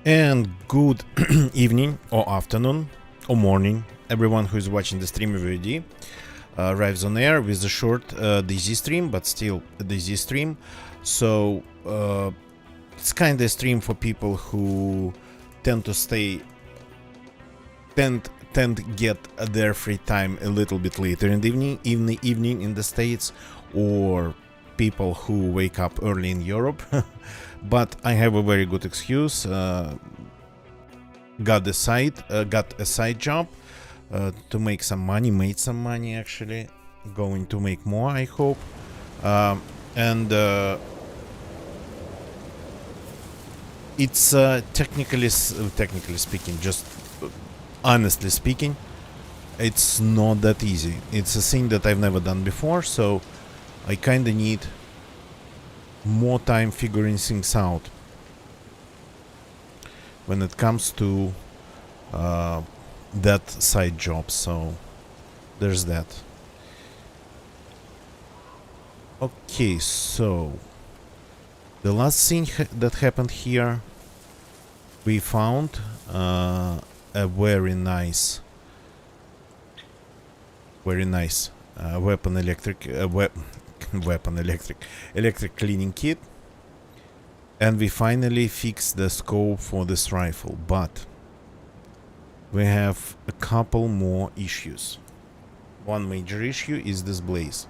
And good evening or afternoon or morning, everyone who is watching the stream of VOD arrives on air with a short DZ stream, but still a DZ stream. So it's kind of a stream for people who tend to get their free time a little bit later in the evening in the States, or people who wake up early in Europe. But I have a very good excuse. Got a side job to make some money. Made some money actually. Going to make more, I hope. And it's technically speaking, just honestly speaking, it's not that easy. It's a thing that I've never done before, so I kind of need more time figuring things out when it comes to that side job. So there's that. Okay, so the last thing that happened here, we found a very nice electric cleaning kit, and we finally fixed the scope for this rifle, but we have a couple more issues. One major issue is this blaze.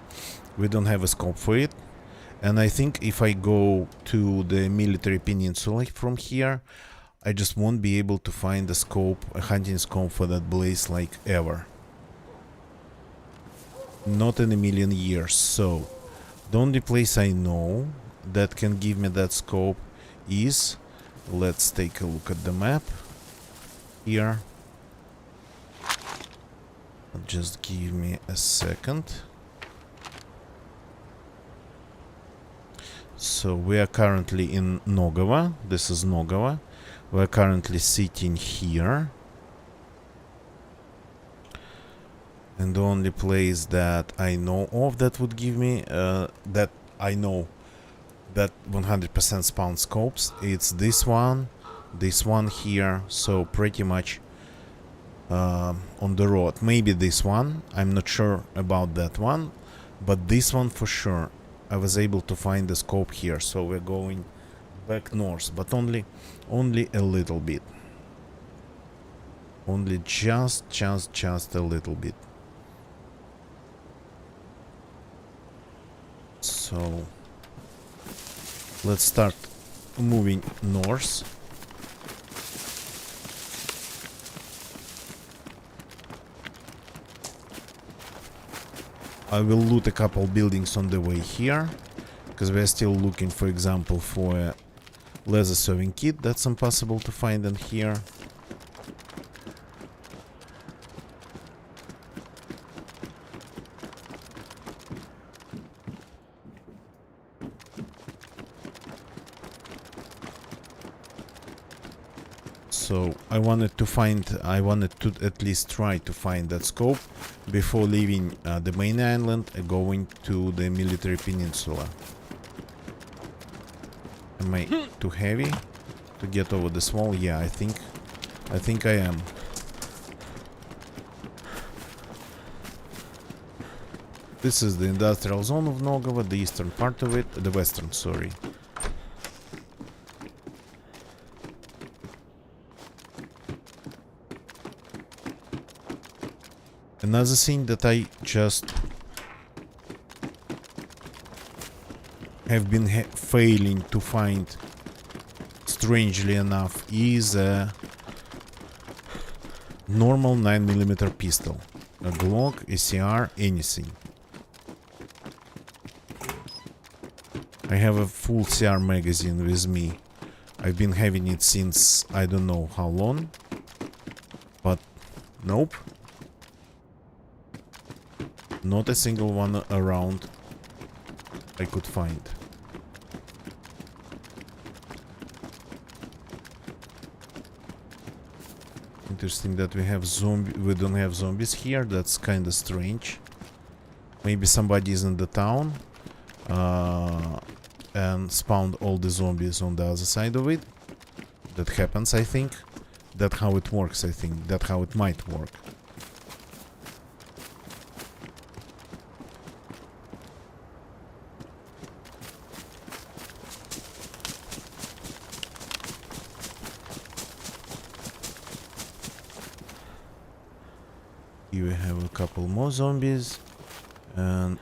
We don't have a scope for it, and I think if I go to the military peninsula from here, I just won't be able to find a hunting scope for that blaze like ever. Not in a million years. So the only place I know that can give me that scope is, let's take a look at the map here. Just give me a second. So we are currently in Nogova. This is Nogova. We're currently sitting here. And the only place that I know of that would give me that I know that 100% spawn scopes, it's this one here. So pretty much on the road. Maybe this one, I'm not sure about that one, but this one for sure. I was able to find the scope here, so we're going back north, but only a little bit. Only just a little bit. So let's start moving north. I will loot a couple buildings on the way here, because we're still looking, for example, for a laser serving kit. That's impossible to find in here. So I wanted to at least try to find that scope before leaving the main island and going to the military peninsula. Am I too heavy to get over this wall? Yeah, I think I am. This is the industrial zone of Nogova, the eastern part of it, the western, sorry. Another thing that I just have been failing to find, strangely enough, is a normal 9mm pistol. A Glock, a CR, anything. I have a full CR magazine with me. I've been having it since I don't know how long, but nope. Not a single one around I could find. Interesting that we don't have zombies here. That's kind of strange. Maybe somebody is in the town and spawned all the zombies on the other side of it. that happens, I think. That's how it works, I think. That's how it might work. Here we have a couple more zombies and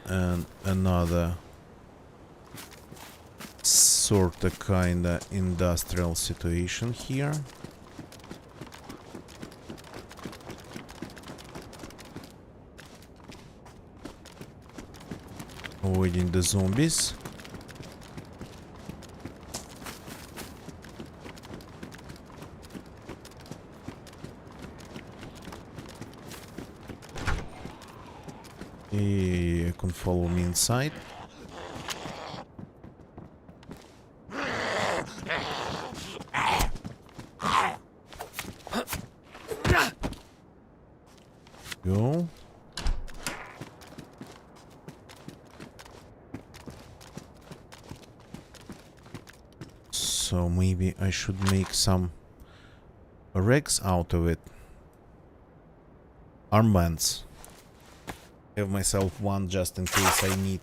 another sorta kinda industrial situation here. Avoiding the zombies. You can follow me inside. Go. So maybe I should make some rags out of it. Armbands. Have myself one just in case I need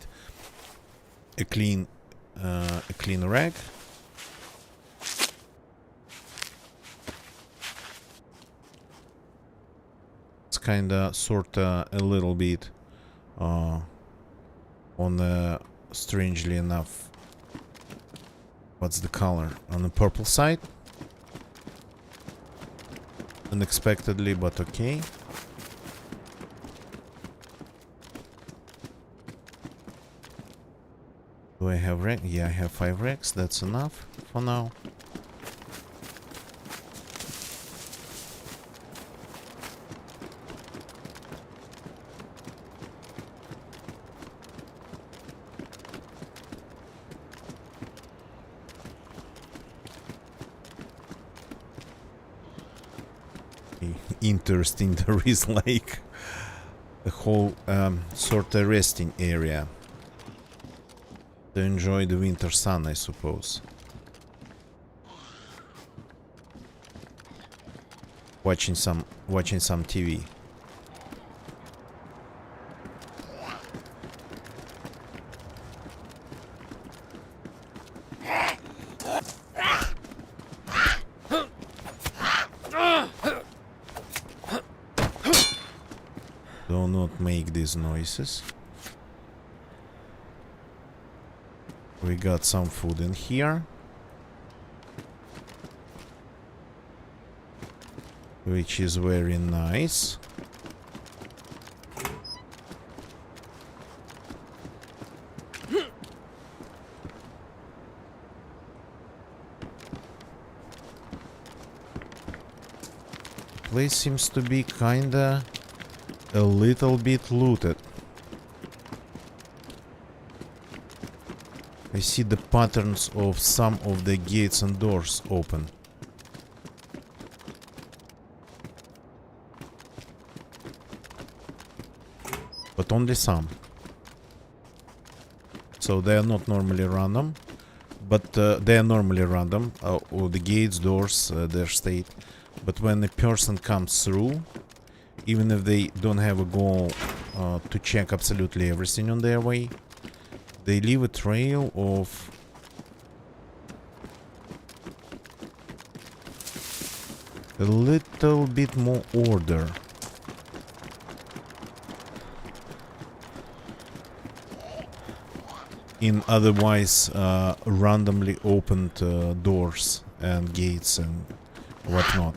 a clean rag. It's kinda sorta a little bit on the strangely enough. What's the color? On the purple side. Unexpectedly, but okay. Do I have rack? Yeah, I have 5 racks. That's enough for now. Interesting. There is like a whole sort of resting area to enjoy the winter sun, I suppose. Watching some TV. Do not make these noises. We got some food in here, which is very nice. The place seems to be kinda a little bit looted. I see the patterns of some of the gates and doors open. But only some. So they are not normally random. But they are normally random. Or the gates, doors, their state. But when a person comes through, even if they don't have a goal to check absolutely everything on their way, they leave a trail of a little bit more order. In otherwise randomly opened doors and gates and whatnot.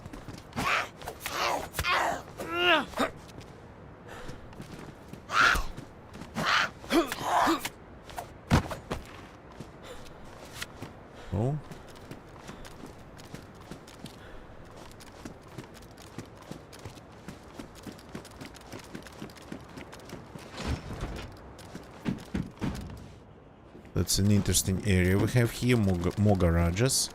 Oh. That's an interesting area we have here. More garages.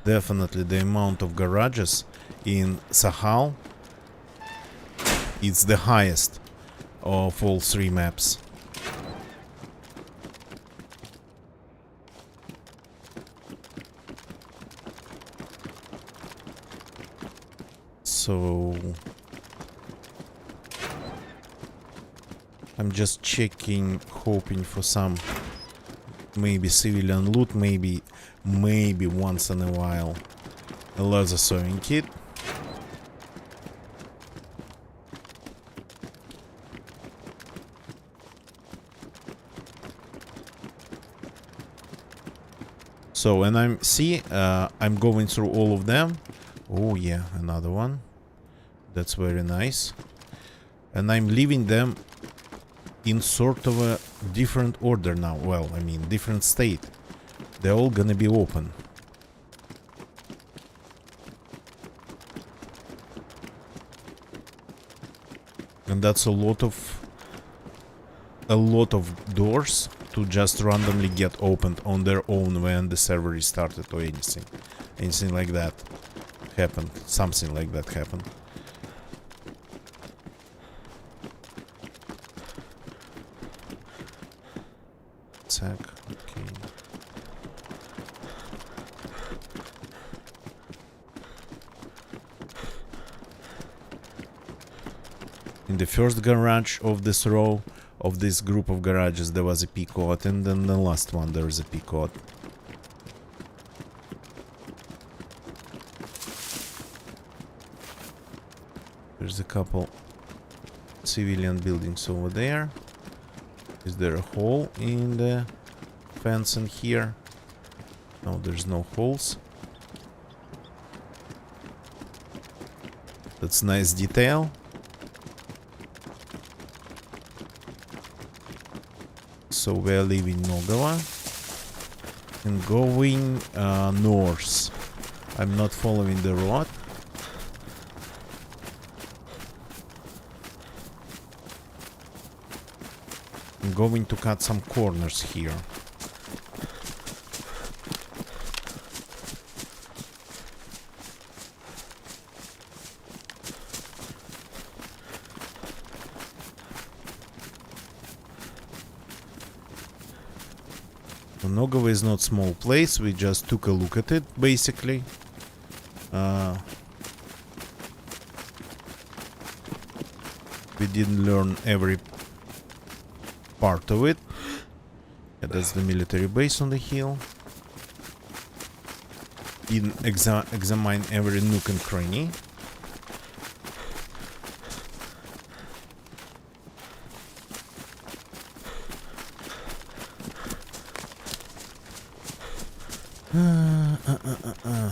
Definitely the amount of garages in Sakhal, it's the highest of all 3 maps. So I'm just checking, hoping for some maybe civilian loot, maybe once in a while a laser sewing kit. So, and I'm going through all of them. Oh yeah, another one. That's very nice. And I'm leaving them in sort of a different order now. Well, I mean, different state. They're all gonna be open. And that's a lot of doors to just randomly get opened on their own when the server restarted or anything like that happened. Something like that happened. Okay. In the first garage of this row, of this group of garages, there was a P-code, and then the last one there is a P-code. There's a couple civilian buildings over there. Is there a hole in the fence in here? No, there's no holes. That's nice detail. So we're leaving Nogova and going north. I'm not following the road. I'm going to cut some corners here. Nogova is not a small place, we just took a look at it, basically. We didn't learn every part of it. Yeah, that's the military base on the hill. Didn't examine every nook and cranny.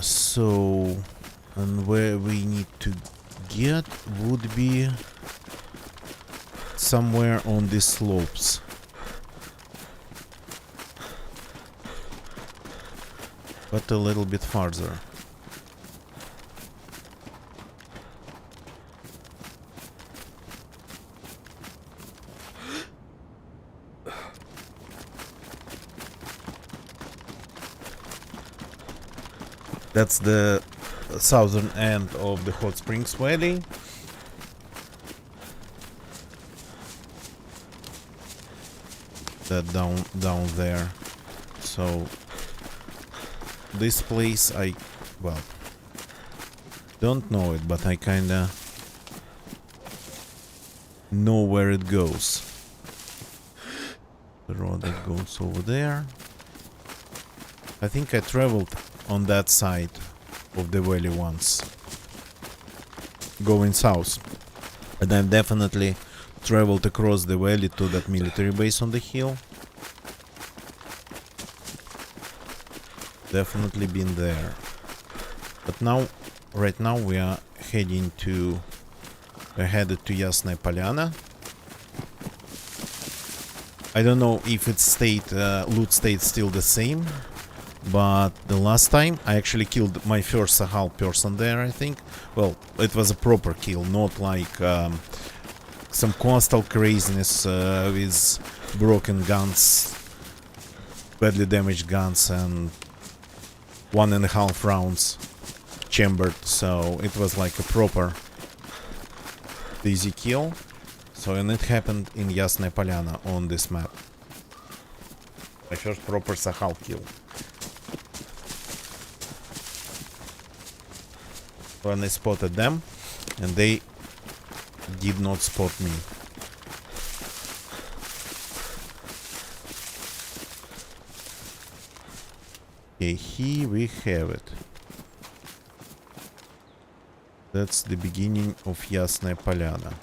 So, and where we need to get would be somewhere on these slopes. But a little bit farther. That's the southern end of the Hot Springs Valley. That down there. So this place well, don't know it, but I kinda know where it goes. The road that goes over there. I think I traveled on that side of the valley once, going south, and I've definitely traveled across the valley to that military base on the hill. Definitely been there. But now, right now we are headed to Yasnaya Polyana. I don't know if its loot stayed still the same, but the last time I actually killed my first Sakhal person there, I think. Well, it was a proper kill, not like some coastal craziness with broken guns, badly damaged guns, and 1.5 rounds chambered, so it was like a proper easy kill. So, and it happened in Yasnaya Polyana on this map. My first proper Sakhal kill. When I spotted them, and they did not spot me. Okay, here we have it. That's the beginning of Yasnaya Polyana.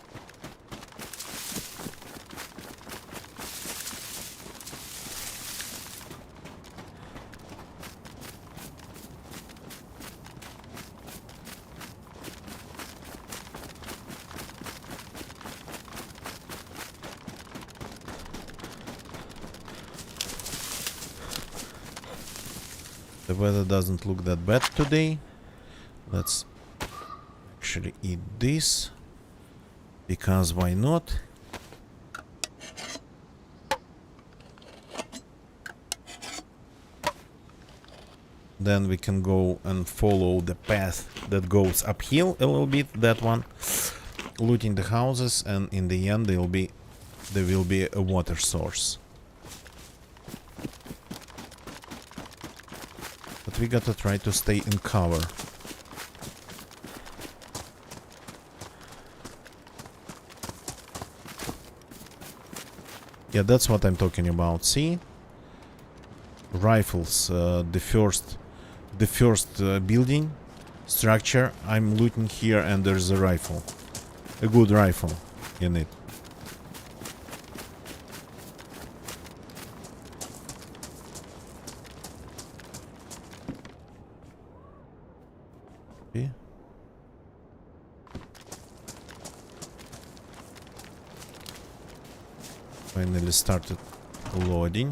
The weather doesn't look that bad today. Let's actually eat this, because why not? Then we can go and follow the path that goes uphill a little bit, that one, looting the houses, and in the end there will be a water source. But we gotta try to stay in cover. Yeah, that's what I'm talking about. See? Rifles. The first building structure I'm looting here, and there's a rifle. A good rifle in it. Okay. Finally started loading.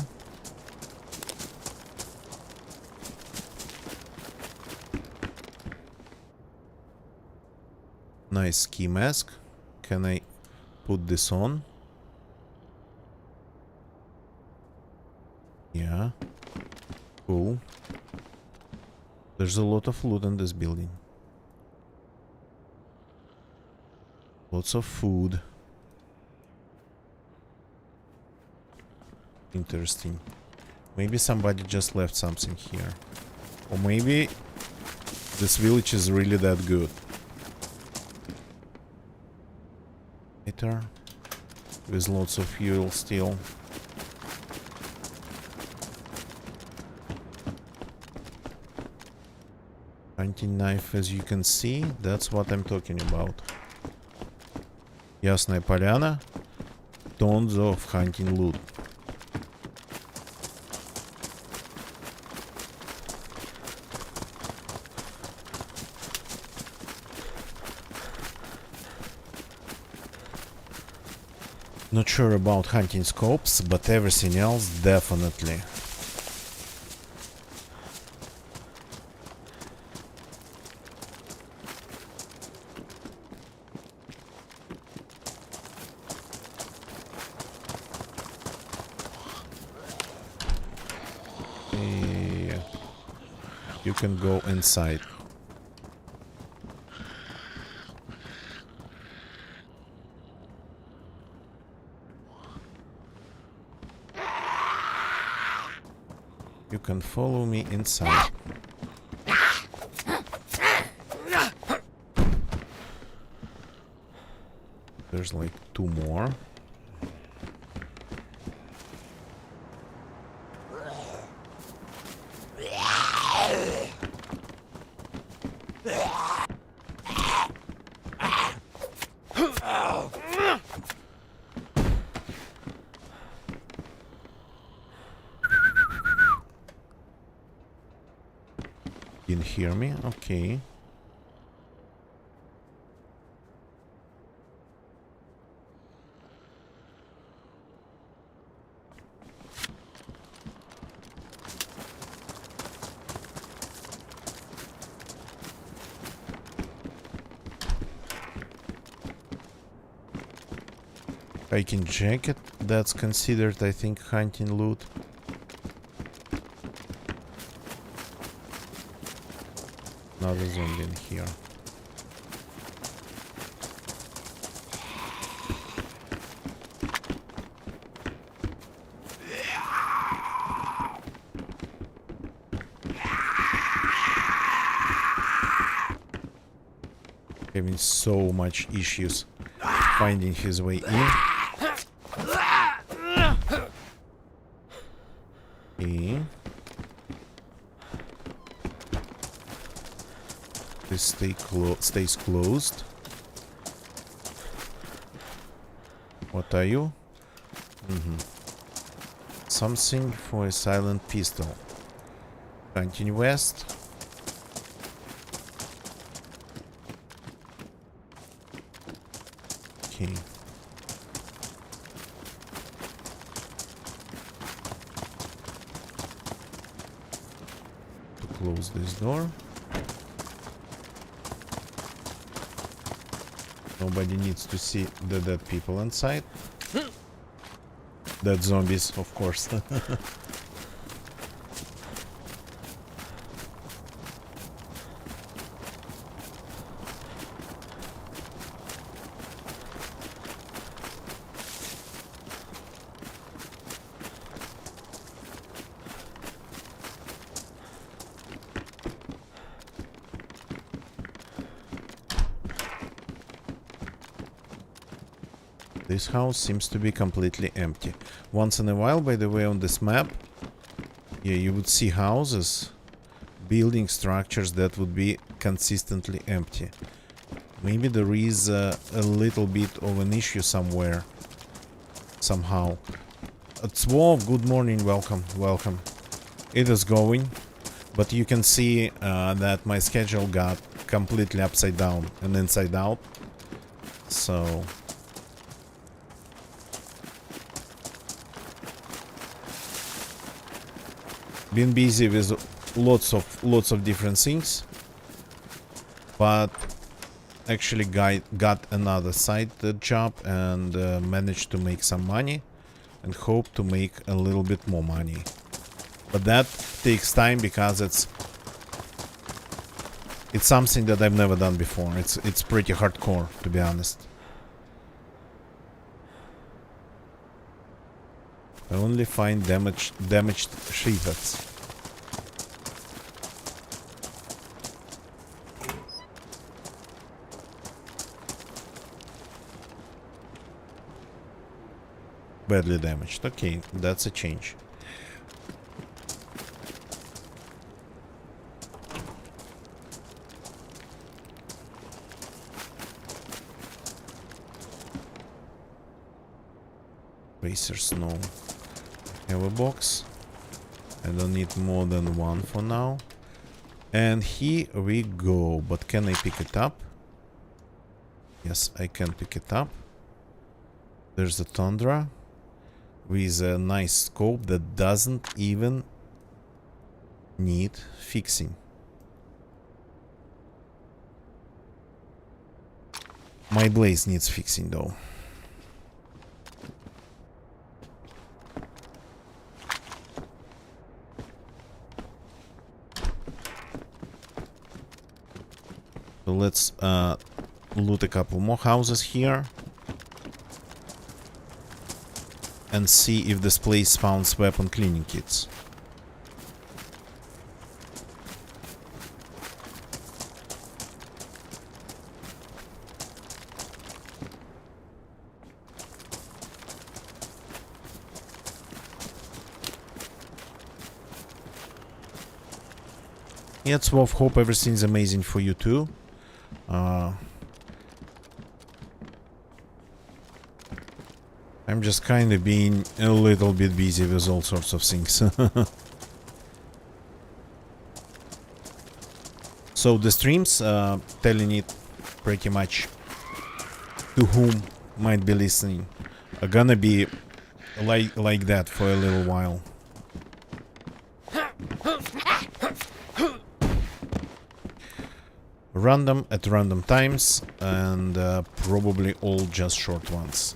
Nice ski mask. Can I put this on? Yeah. Cool. There's a lot of loot in this building. Lots of food. Interesting. Maybe somebody just left something here. Or maybe this village is really that good. Later. With lots of fuel still. Hunting knife, as you can see, that's what I'm talking about. Yasnaya Polyana. Tons of hunting loot. Not sure about hunting scopes, but everything else definitely. Yeah. You can go inside. You can follow me inside. There's like 2 more. Didn't hear me? Okay. Hiking jacket, that's considered, I think, hunting loot. Another zombie in here. Having so much issues finding his way in. Okay. This stays closed. What are you? Something for a silent pistol. Continue west. Okay. To close this door. Nobody needs to see the dead people inside. Dead zombies, of course. This house seems to be completely empty. Once in a while, by the way, on this map, yeah, you would see houses, building structures that would be consistently empty. Maybe there is a little bit of an issue somewhere, somehow. Swov, good morning, welcome, welcome. It is going, but you can see that my schedule got completely upside down and inside out. So... been busy with lots of different things, but actually got another side job and managed to make some money and hope to make a little bit more money. But that takes time because it's something that I've never done before. It's pretty hardcore, to be honest. I only find damaged shepherds. Badly damaged. Okay, that's a change. Racers, no. Have a box. I don't need more than one for now. And here we go. But can I pick it up? Yes, I can pick it up. There's a Tundra with a nice scope that doesn't even need fixing. My blaze needs fixing though. So let's loot a couple more houses here and see if this place spawns weapon cleaning kits. Yeah, Swov, hope everything's amazing for you too. I'm just kind of being a little bit busy with all sorts of things. So the streams, telling it pretty much to whom might be listening, are gonna be like that for a little while. Random at random times, and probably all just short ones.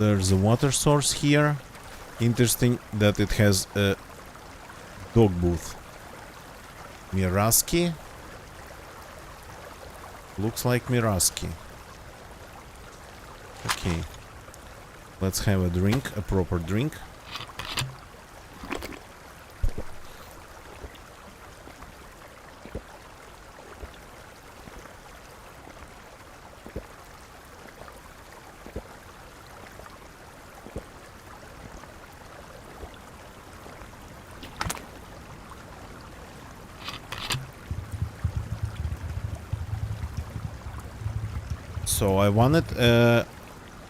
there's a water source here. Interesting that it has a dog booth. Miraski. Looks like Miraski. Okay. Let's have a drink, a proper drink. So I wanted a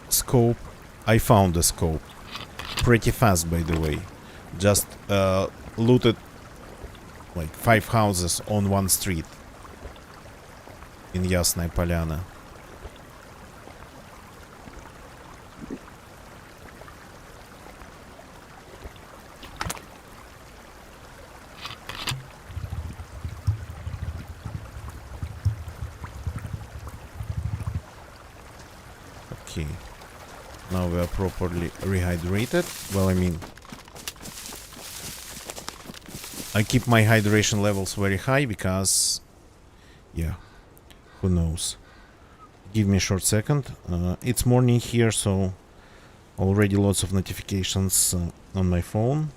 scope. I found a scope. Pretty fast, by the way. Just looted like 5 houses on one street in Yasnaya Polyana. Okay. Now we are properly rehydrated. Well, I mean, I keep my hydration levels very high because, yeah, who knows. Give me a short second. It's morning here, so already lots of notifications on my phone.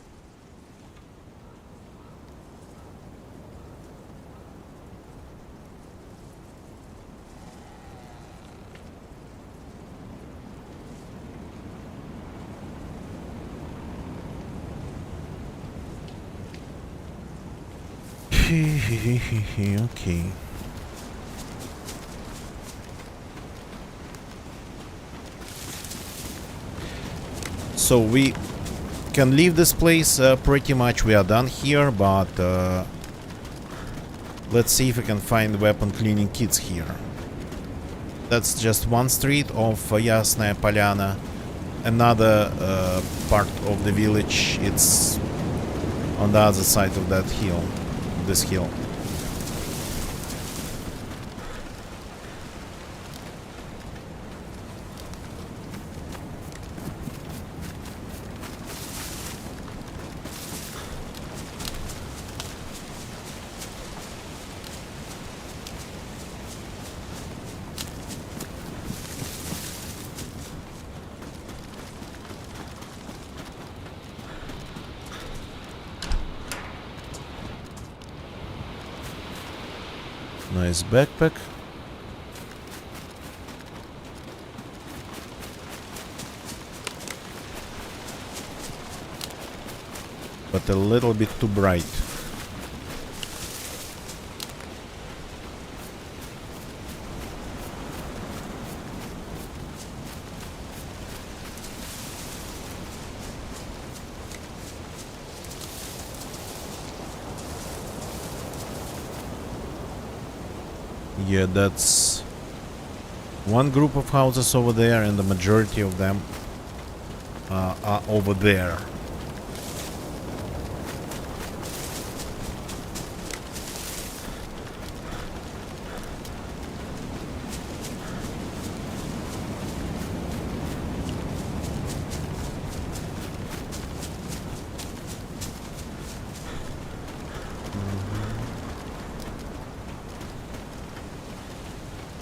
Okay. So we can leave this place pretty much. We are done here, but let's see if we can find weapon cleaning kits here. That's just one street of Yasnaya Polyana. Another part of the village, it's on the other side of that hill. This hill. Nice backpack. But a little bit too bright. Yeah, that's one group of houses over there, and the majority of them are over there.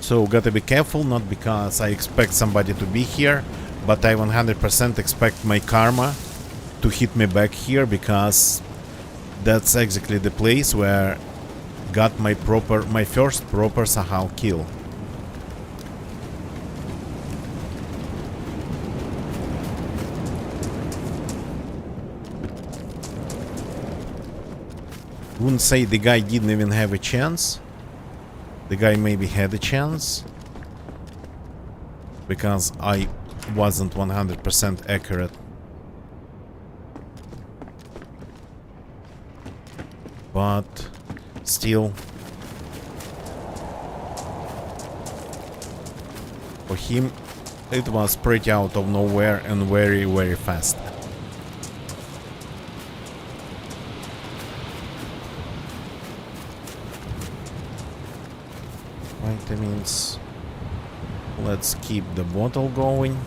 So gotta be careful, not because I expect somebody to be here, but I 100% expect my karma to hit me back here, because that's exactly the place where got my first proper Sakhal kill. Wouldn't say the guy didn't even have a chance. The guy maybe had a chance, because I wasn't 100% accurate. But still, for him it was pretty out of nowhere and very, very fast. Vitamins. Let's keep the bottle going.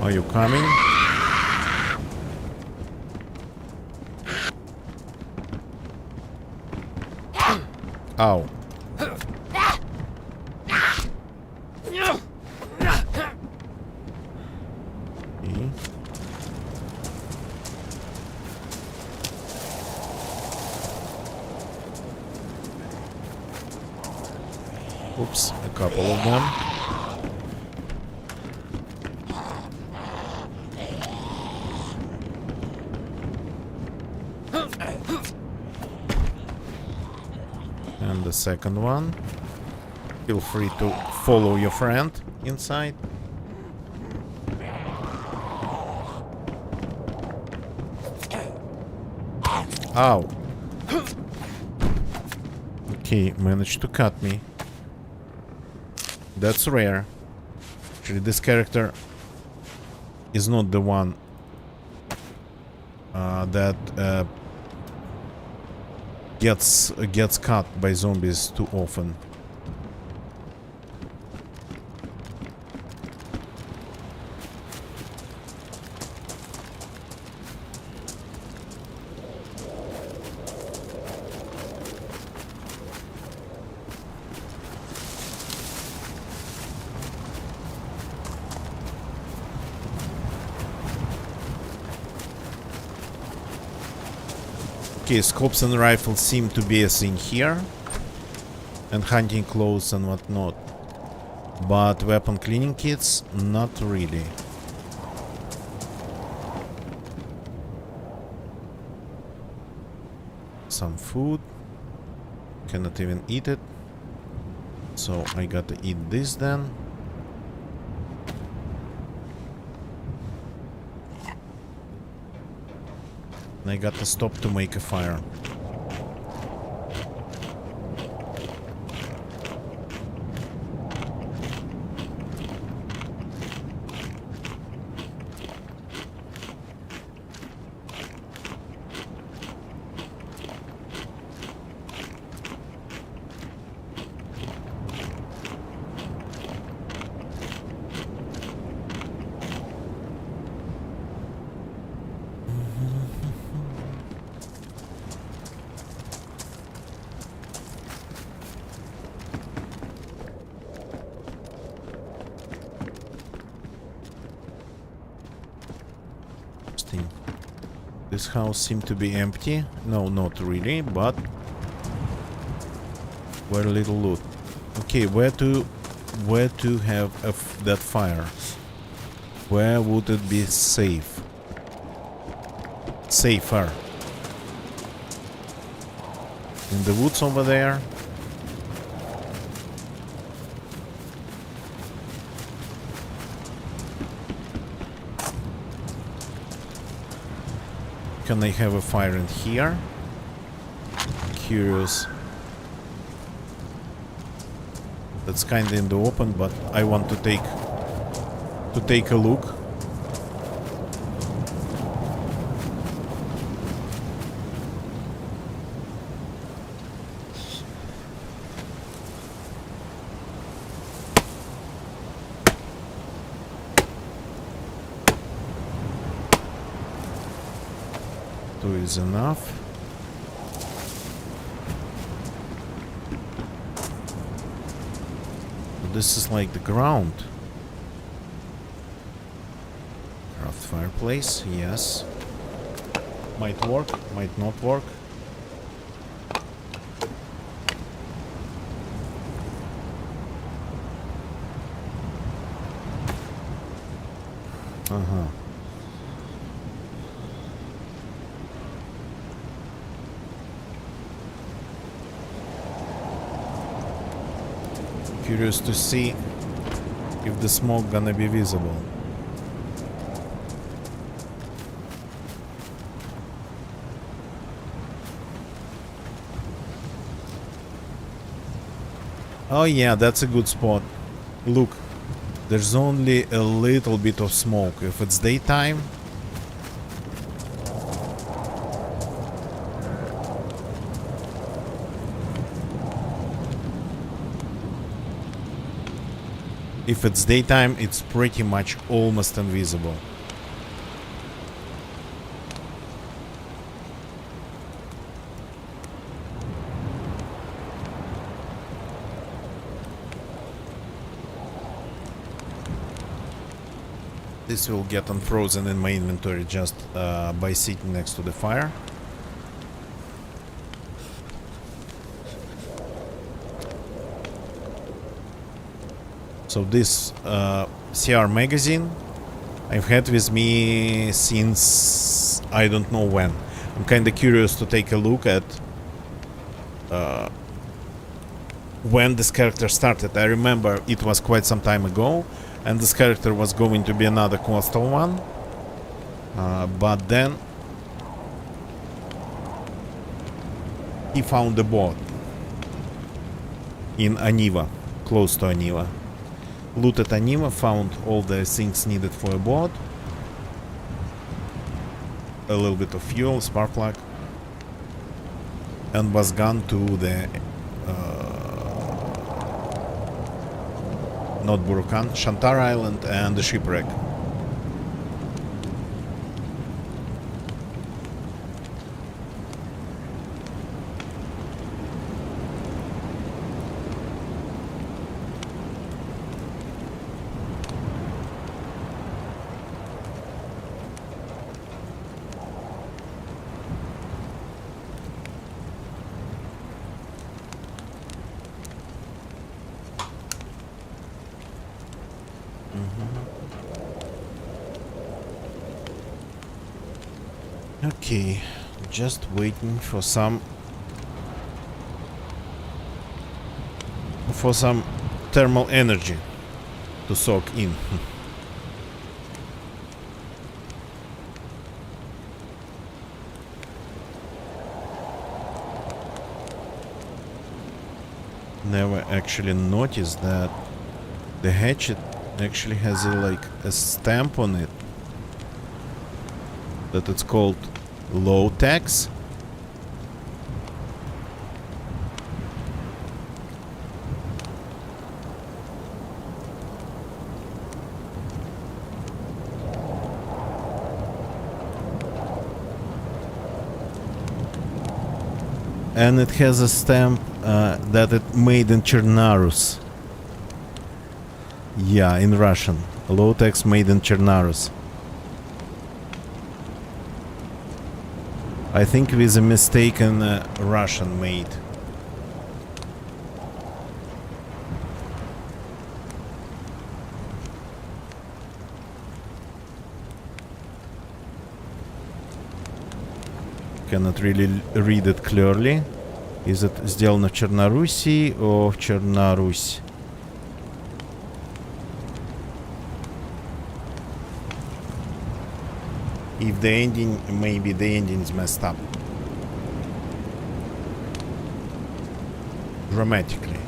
Are you coming? Ow. Okay. Oops, a couple of them. And the second one. Feel free to follow your friend inside. Ow. Okay, managed to cut me. That's rare. Actually, this character is not the one that gets cut by zombies too often. Okay, scopes and rifles seem to be a thing here. And hunting clothes and whatnot. But weapon cleaning kits, not really. Some food. Cannot even eat it. So I gotta eat this then. I gotta stop to make a fire. This house seemed to be empty. No, not really, but very little loot. Okay, where to have that fire? Where would it be safe? Safer. In the woods over there? Can I have a fire in here? Curious. That's kinda in the open, but I want to take a look. Two is enough. This is like the ground. Craft fireplace, yes. Might work, might not work. Uh-huh. Curious to see if the smoke gonna be visible. Oh yeah, that's a good spot. Look, there's only a little bit of smoke. If it's daytime, If it's daytime, it's pretty much almost invisible. This will get unfrozen in my inventory just by sitting next to the fire. So this CR magazine I've had with me since I don't know when. I'm kinda curious to take a look at when this character started. I remember it was quite some time ago, and this character was going to be another coastal one. But then he found a boat in Aniva, close to Aniva. Looted Aniva, found all the things needed for a boat. A little bit of fuel, spark plug. And was gone to the... not Burukan, Shantar Island and the shipwreck. Okay, just waiting for some thermal energy to soak in. Never actually noticed that the hatchet actually has a stamp on it that it's called low tax. And it has a stamp that it made in Chernarus. Yeah, in Russian. Low tax made in Chernarus. I think with a mistaken Russian made. Cannot really read it clearly. Is it сделано в Черноруссии or в Чернарусь? If the ending, maybe the ending is messed up. Dramatically.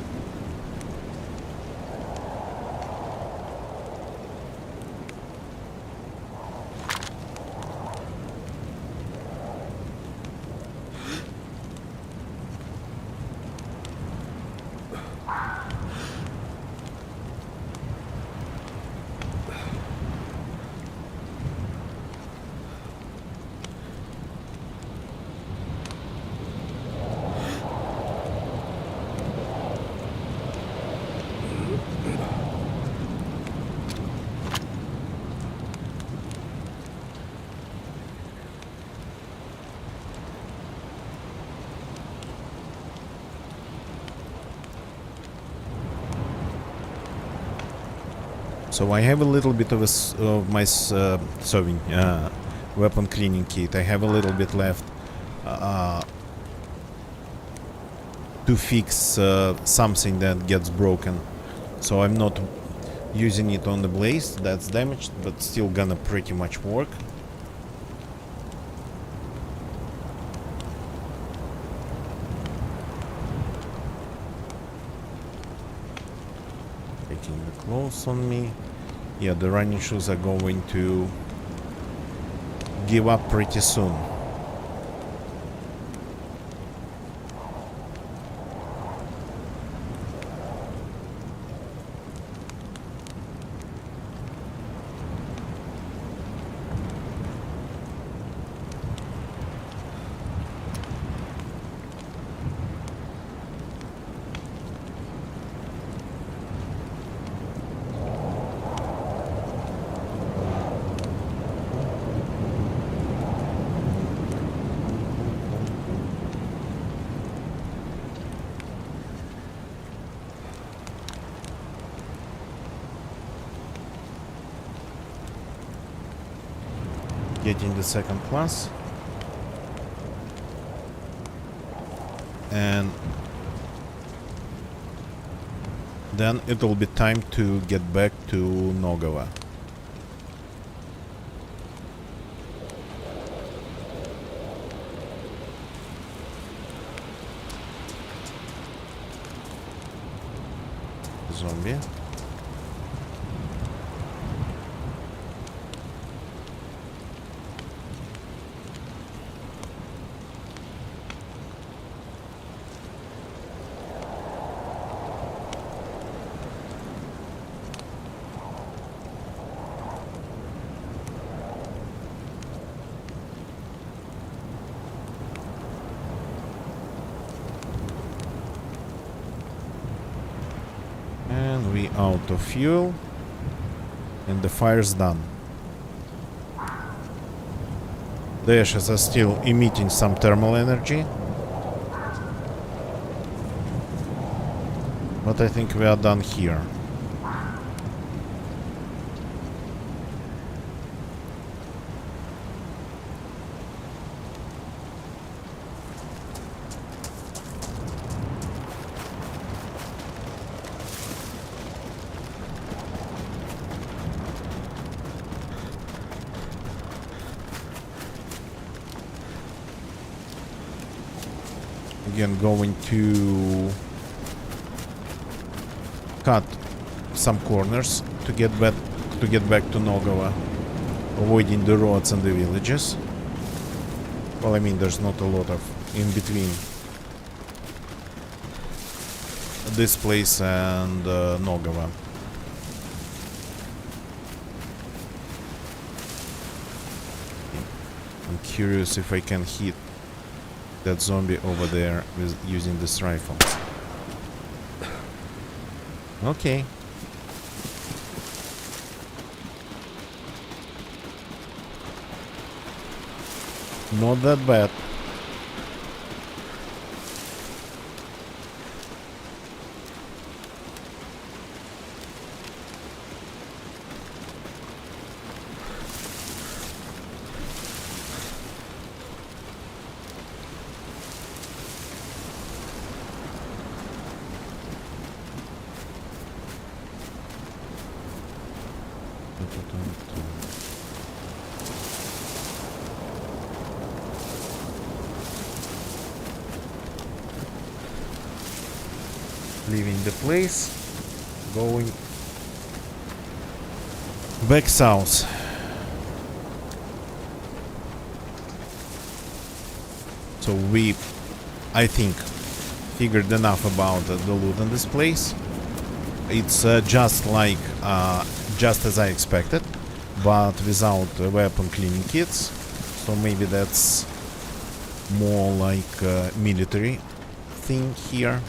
So I have a little bit of my sewing weapon cleaning kit. I have a little bit left to fix something that gets broken. So I'm not using it on the blaze that's damaged, but still gonna pretty much work. Taking the clothes on me. Yeah, the running shoes are going to give up pretty soon. getting the second class. And then it will be time to get back to Nogova. Zombie. And we out of fuel. And the fire's done. The ashes are still emitting some thermal energy. But I think we are done here. Again, going to cut some corners to get back to Nogova, avoiding the roads and the villages. Well, I mean, there's not a lot of in between this place and Nogova. I'm curious if I can hit that zombie over there with using this rifle. Okay. Not that bad. Leaving the place, going back south. So we, I think, figured enough about the loot in this place. It's just as I expected, but without weapon cleaning kits. So maybe that's more like a military thing here.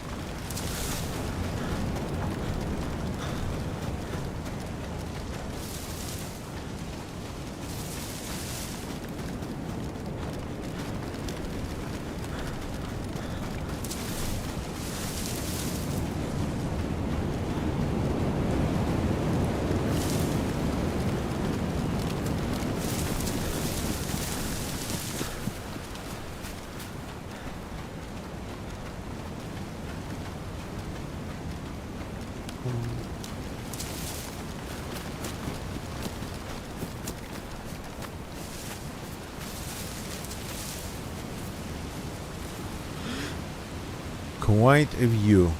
Quite a view.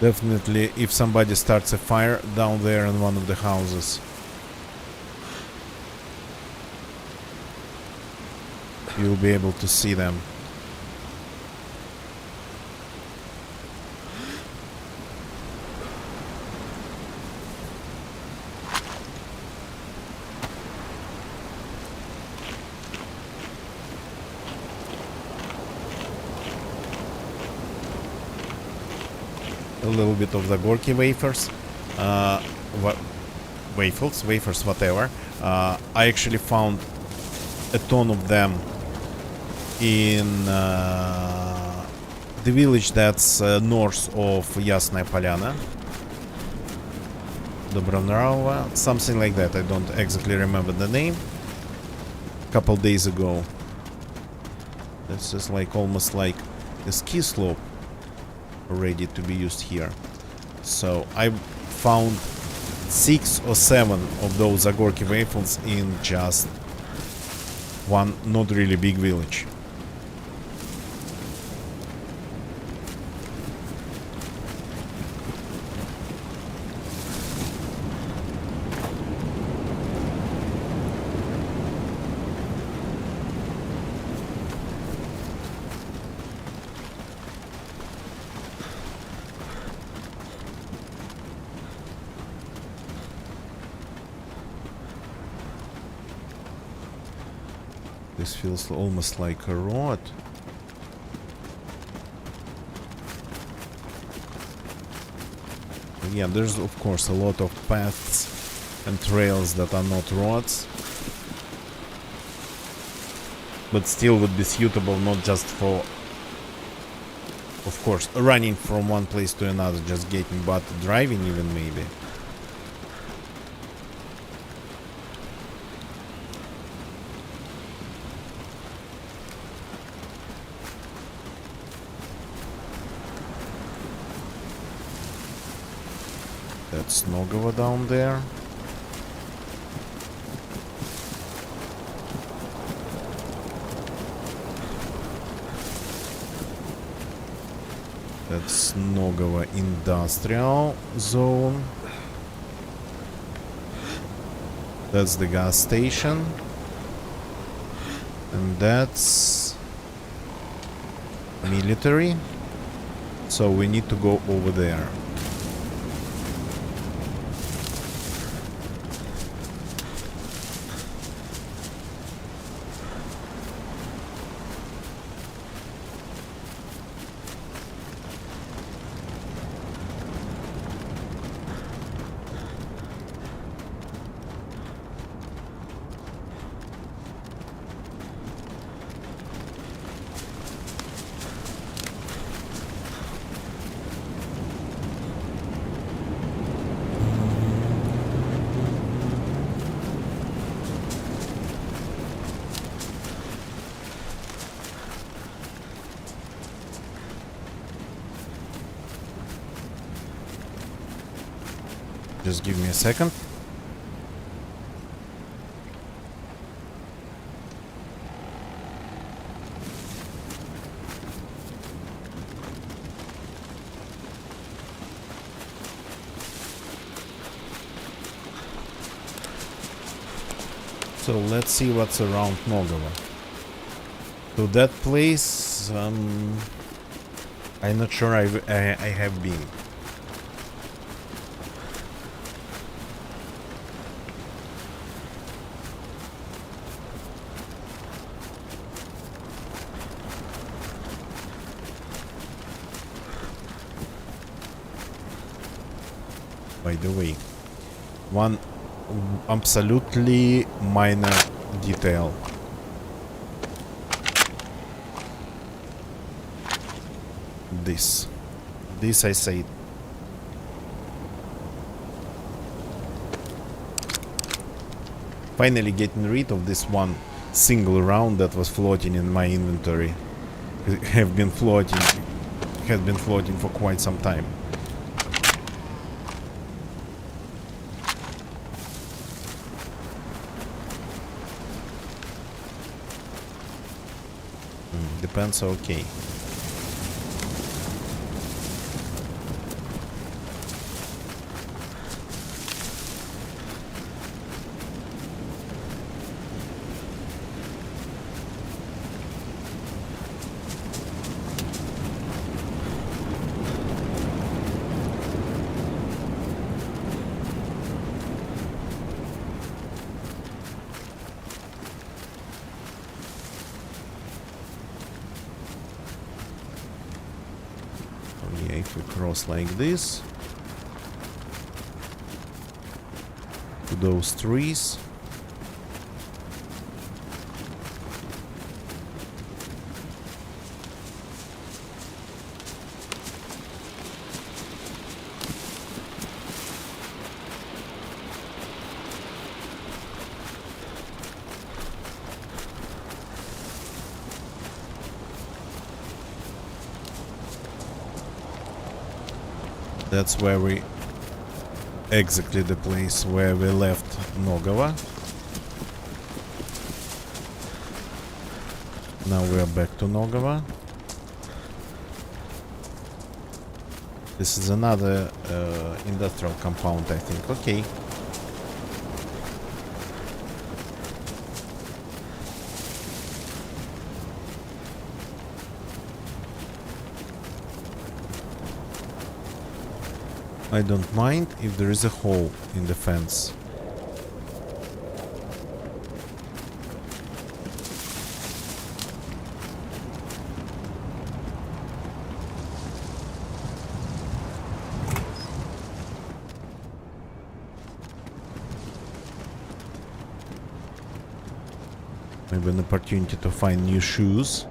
Definitely, if somebody starts a fire down there in one of the houses, you'll be able to see them. A little bit of the Gorky wafers, wafers, whatever. I actually found a ton of them in the village that's north of Yasnaya Polyana. Dobronarova, something like that. I don't exactly remember the name. A couple days ago. This is like almost like a ski slope ready to be used here. So I found 6 or 7 of those Agorki waffles in just one not really big village. This feels almost like a road. Yeah, there's of course a lot of paths and trails that are not roads, but still would be suitable not just for, of course, running from one place to another, just getting, but driving even maybe. That's Nogova down there. That's Nogova Industrial Zone. That's the gas station. And that's military. So we need to go over there. Just give me a second. So let's see what's around Nogova. To that place, I'm not sure I have been. By the way, one absolutely minor detail. This I say. Finally getting rid of this one single round that was floating in my inventory. It has been floating for quite some time. Depends, okay. If we cross like this to those trees, That's where we... exactly the place where we left Nogova. Now we are back to Nogova. This is another industrial compound, I think. Okay. I don't mind if there is a hole in the fence. Maybe an opportunity to find new shoes.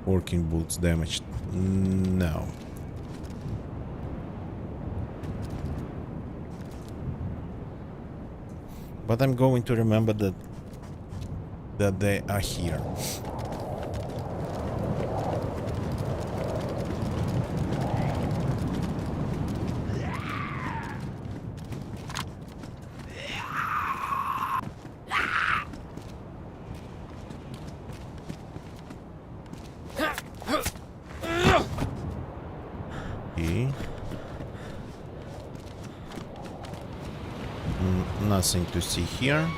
Working boots damaged. No. But I'm going to remember that they are here. Nothing to see here.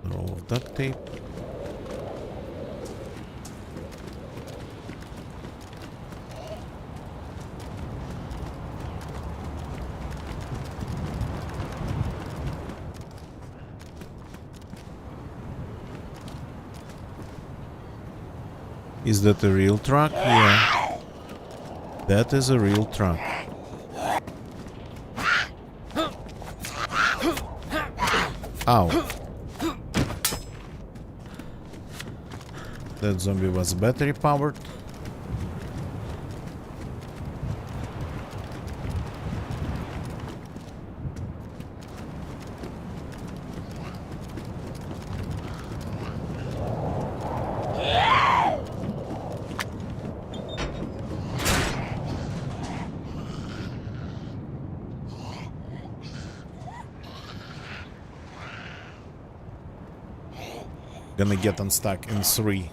Roll of duct tape. Is that a real truck? Yeah. That is a real truck. Ow. That zombie was battery powered. Gonna get unstuck in 3,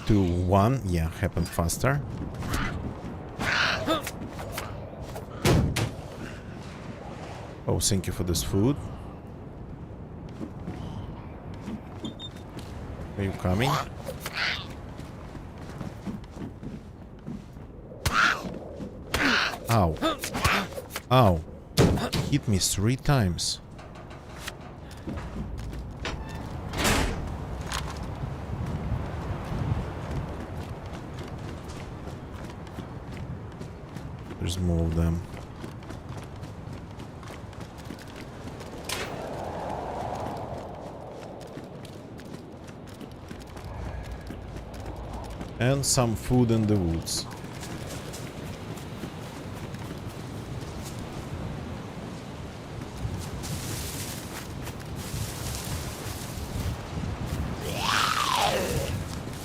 2, 1. Yeah, happened faster. Oh, thank you for this food. Are you coming? Ow. Ow. Hit me 3 times. There's more of them. And some food in the woods.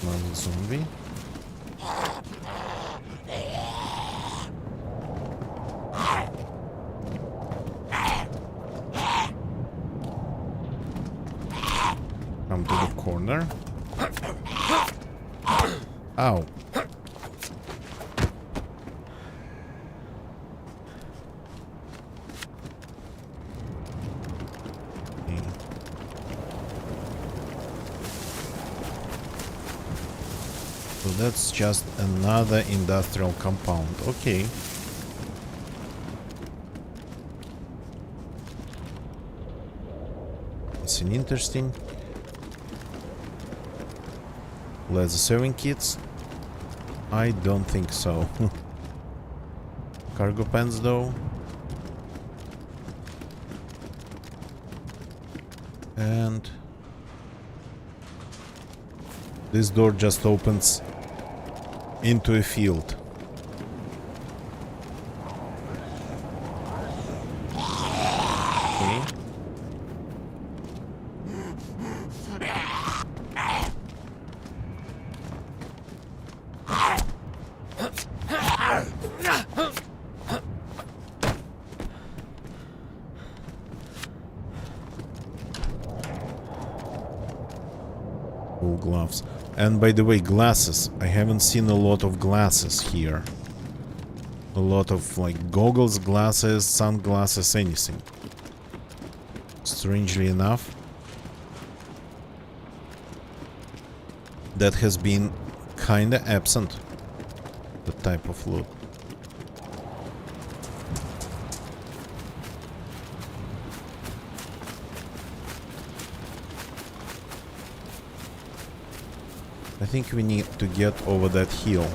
Another zombie. Come to the corner. Ow. So that's just another industrial compound. Okay. It's an interesting. Leather sewing kits? I don't think so. Cargo pants though. And this door just opens into a field. Cool gloves. And by the way, glasses. I haven't seen a lot of glasses here. A lot of like goggles, glasses, sunglasses, anything. Strangely enough, that has been kinda absent. The type of loot. I think we need to get over that hill.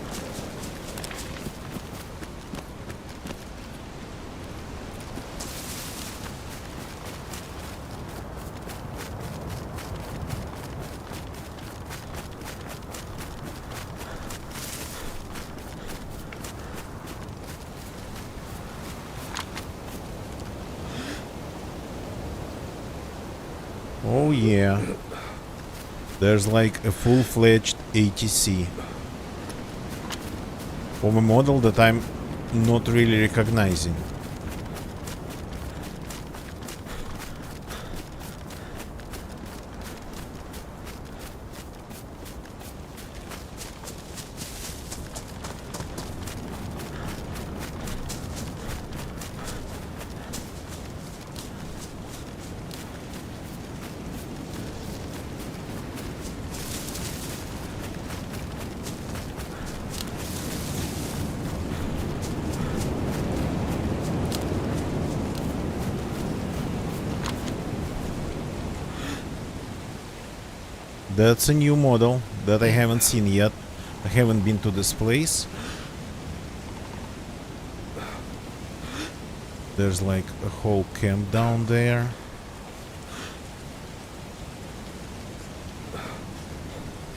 Oh yeah. There's like a full-fledged ATC of a model that I'm not really recognizing. That's a new model that I haven't seen yet. I haven't been to this place. There's like a whole camp down there.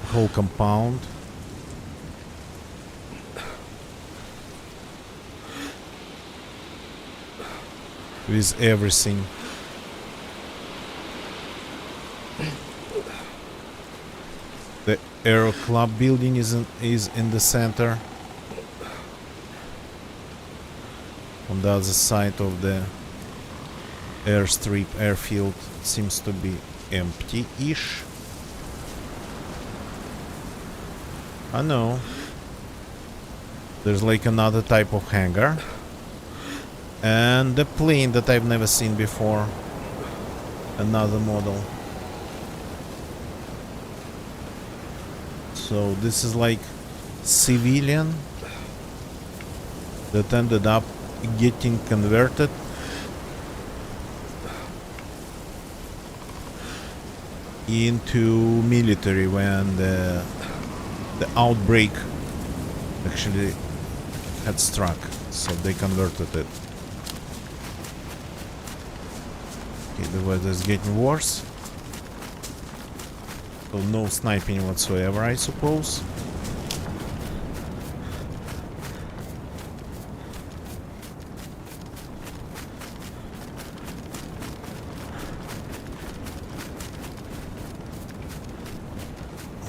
A whole compound. With everything. The Aero Club building is in the center. On the other side of the airstrip, airfield seems to be empty-ish. I know. There's like another type of hangar. And the plane that I've never seen before. Another model. So this is like civilian that ended up getting converted into military when the outbreak actually had struck, so they converted it. Okay, the weather's getting worse. So no sniping whatsoever, I suppose.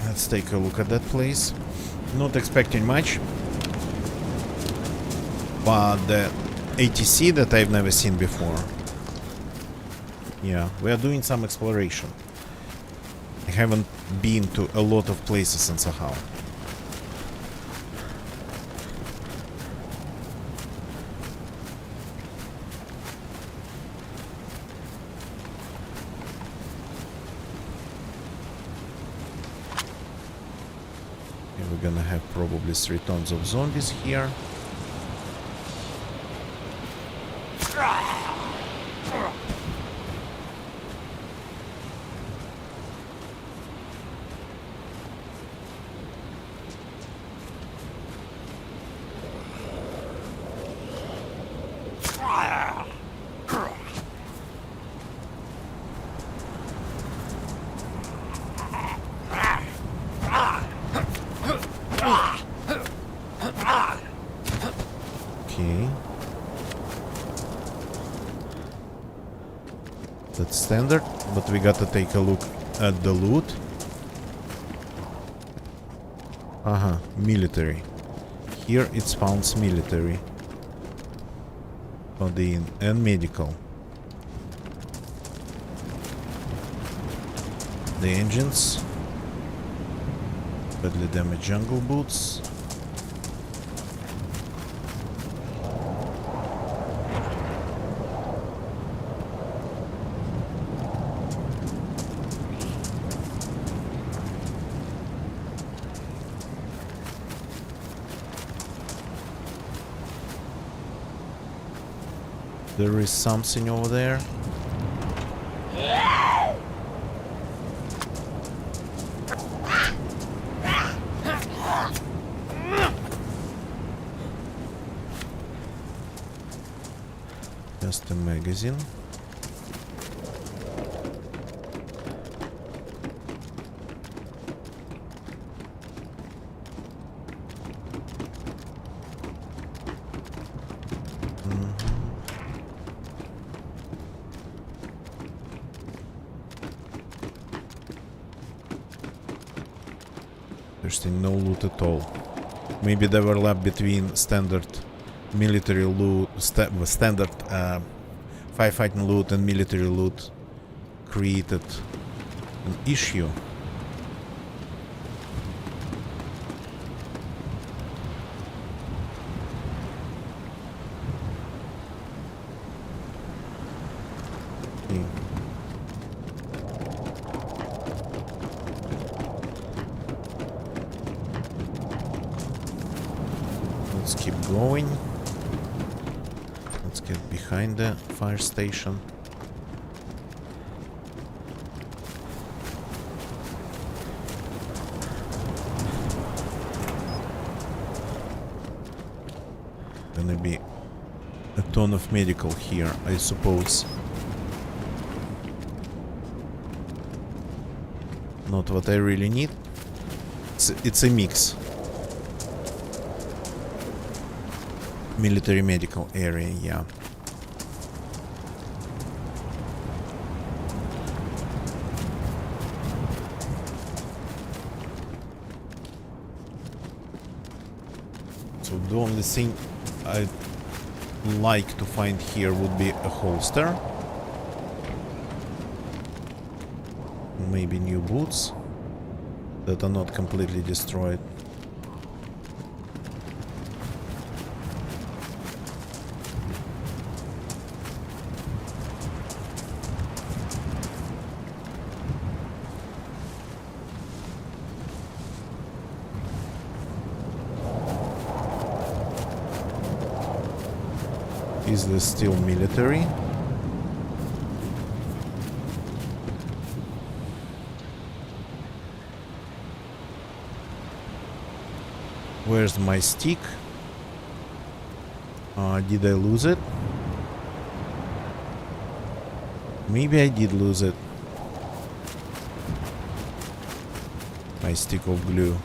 Let's take a look at that place. Not expecting much. But the ATC that I've never seen before. Yeah, we are doing some exploration. I haven't been to a lot of places in Sakhal. Okay, we're gonna have probably 3 tons of zombies here. Okay. That's standard, but we gotta take a look at the loot. Military. Here it spawns military. And medical. The engines. Badly damaged jungle boots. There is something over there. Just a magazine. Interesting, no loot at all. Maybe the overlap between standard military loot, standard firefighting loot and military loot created an issue. Okay. Let's keep going. Let's get behind the fire station. Gonna be a ton of medical here, I suppose. Not what I really need. It's a mix. Military medical area, yeah. So the only thing I'd like to find here would be a holster. Maybe new boots that are not completely destroyed. Is this still military? Where's my stick? Did I lose it? Maybe I did lose it. My stick of glue.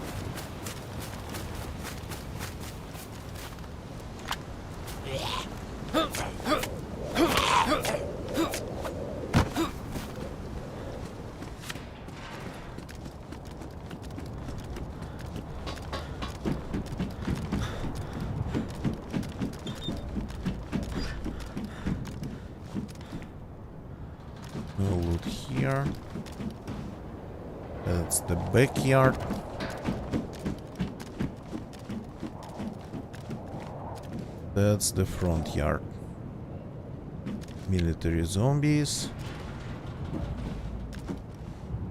No loot here. That's the backyard. That's the front yard. Military zombies.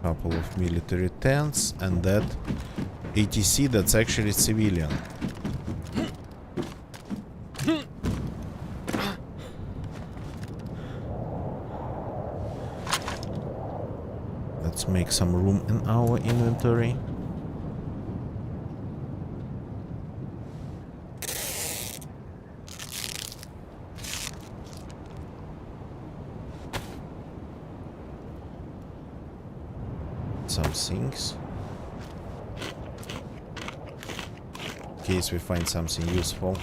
Couple of military tents, and that ATC that's actually civilian. Let's make some room in our inventory. Some things. In case we find something useful.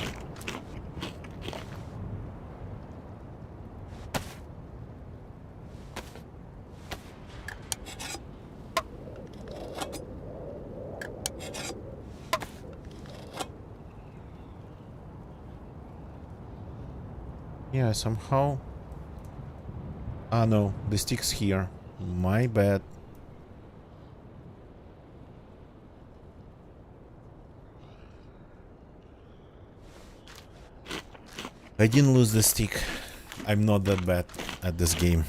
Yeah, somehow... Ah no, the stick's here. My bad. I didn't lose the stick. I'm not that bad at this game.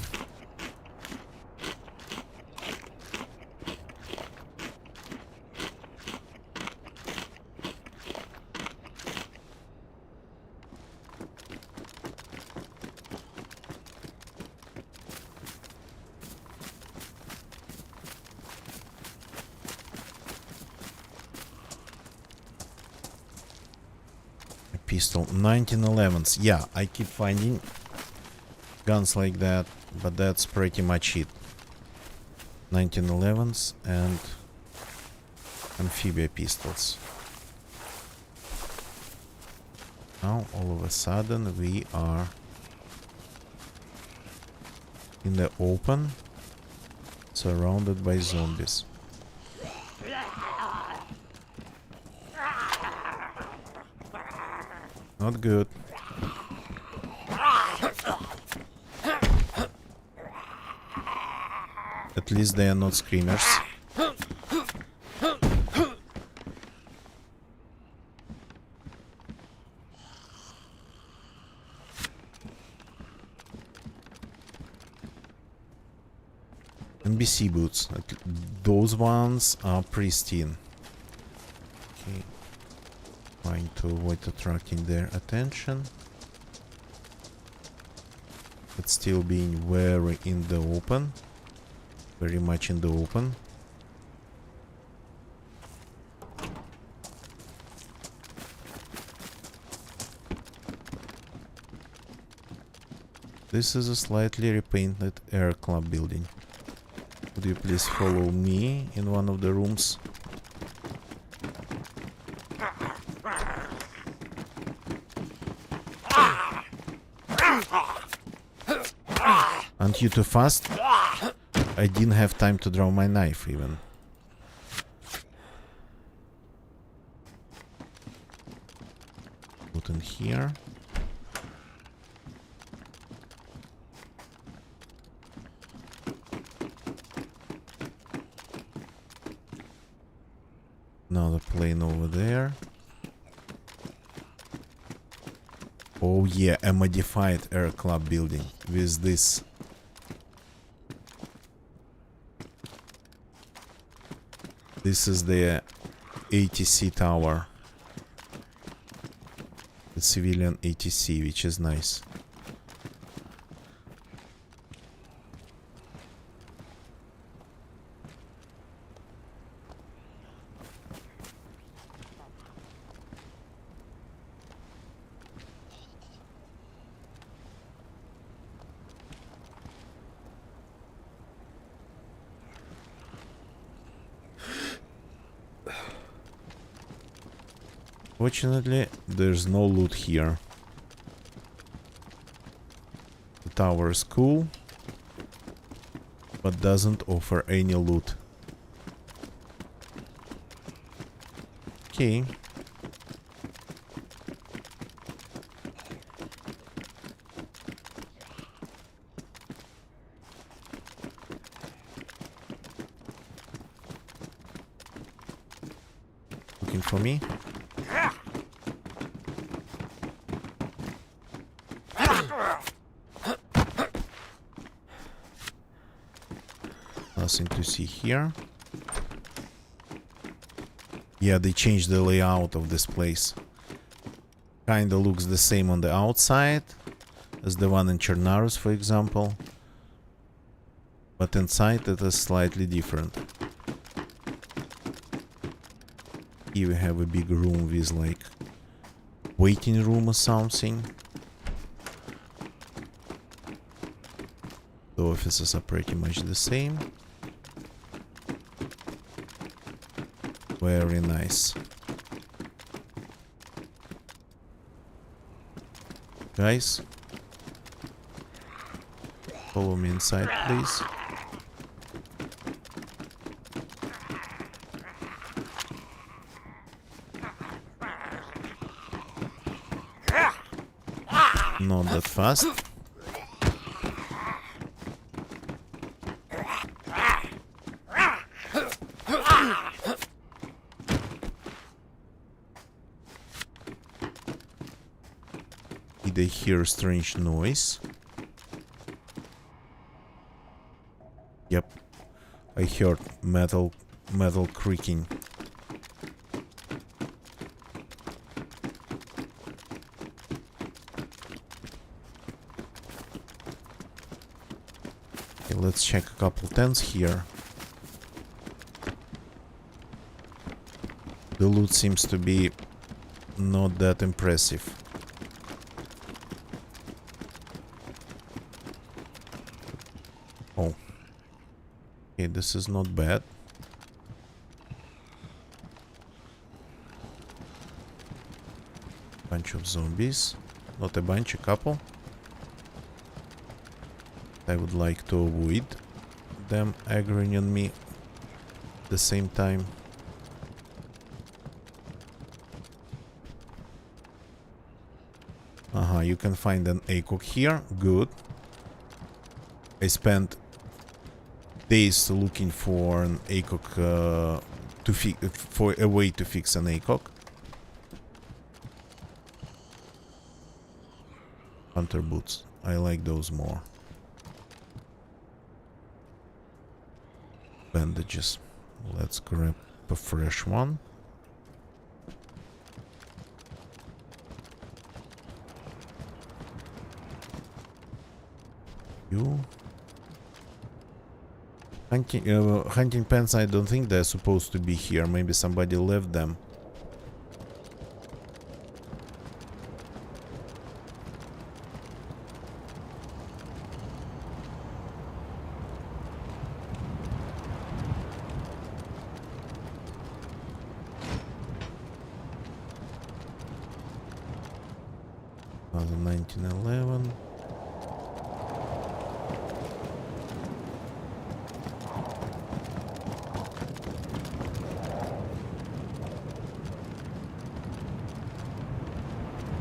Pistol 1911s. Yeah, I keep finding guns like that, but that's pretty much it. 1911s and amphibia pistols. Now all of a sudden we are in the open, surrounded by zombies. Not good. At least they are not screamers. NBC boots. Those ones are pristine. Okay. Trying to avoid attracting their attention. But still being very in the open. Very much in the open. This is a slightly repainted air club building. Would you please follow me in one of the rooms? Aren't you too fast? I didn't have time to draw my knife even. Put in here. Another plane over there. Oh yeah, a modified air club building with this. This is the ATC tower. The civilian ATC, which is nice. Fortunately, there's no loot here. The tower is cool, but doesn't offer any loot. Okay. Looking for me? Nothing to see here. Yeah, they changed the layout of this place. Kinda looks the same on the outside as the one in Chernarus, for example. But inside it is slightly different. Here we have a big room with like waiting room or something. The offices are pretty much the same. Very nice. Guys, follow me inside, please. Not that fast. Did I hear a strange noise? Yep. I heard metal creaking. Okay, let's check a couple tents here. The loot seems to be not that impressive. Oh. Okay, this is not bad. Bunch of zombies. Not a bunch, a couple. I would like to avoid them aggroing on me at the same time. You can find an ACOG here. Good. I spent days looking for an ACOG for a way to fix an ACOG. Hunter boots. I like those more. Bandages. Let's grab a fresh one. You. Hunting pants, I don't think they're supposed to be here. Maybe somebody left them. Another 1911.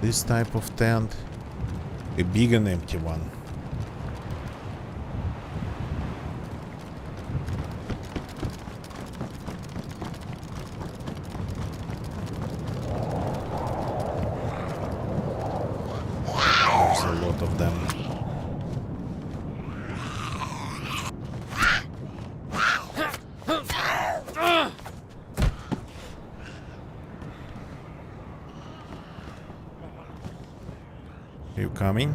This type of tent, a big and empty one. There's a lot of them. You coming?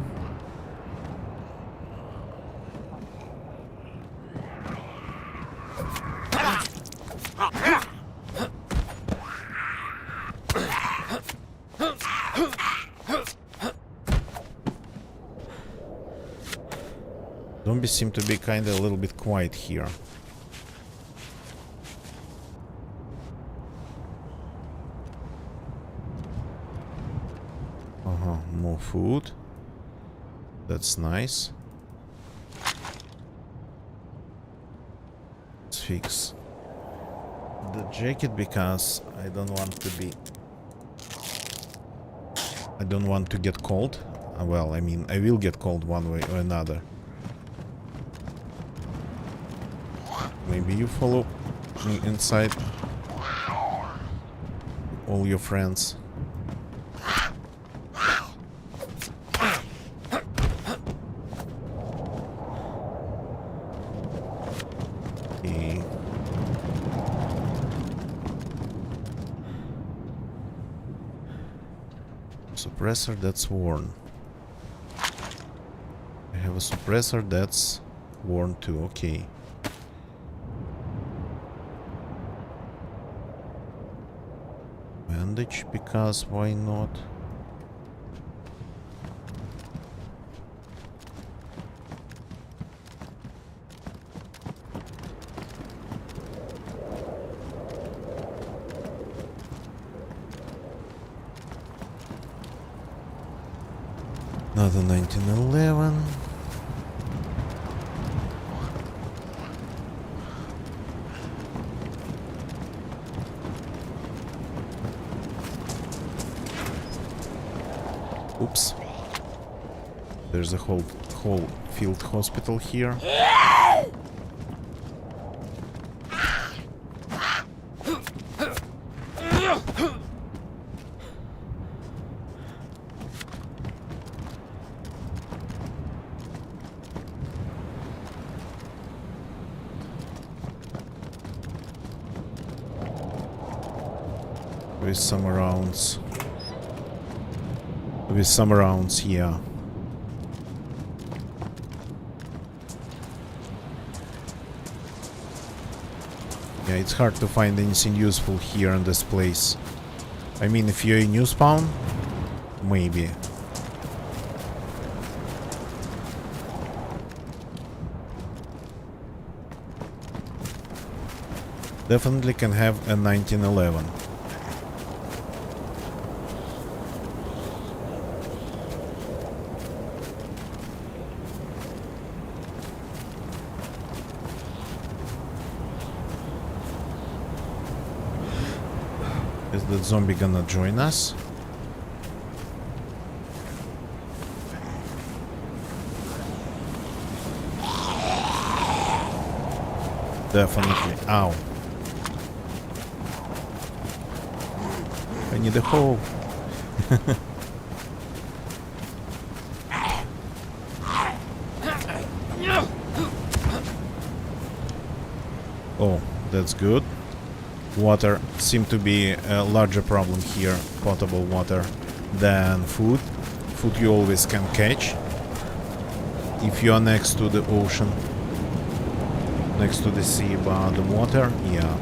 Zombies seem to be kinda a little bit quiet here. More food. That's nice. Let's fix the jacket because I don't want to get cold. Well, I mean, I will get cold one way or another. Maybe you follow me inside. All your friends. Suppressor that's worn. I have a suppressor that's worn too. Okay. Bandage, because why not? Another 1911. Oops. There's a whole field hospital here. With some rounds. With some rounds, yeah. Yeah, it's hard to find anything useful here in this place. I mean, if you're a new spawn, maybe. Definitely can have a 1911. Is the zombie gonna join us? Definitely. Ow. I need a hole. Oh, that's good. Water seemed to be a larger problem here, potable water, than food. Food you always can catch if you are next to the ocean, next to the sea, but the water, yeah.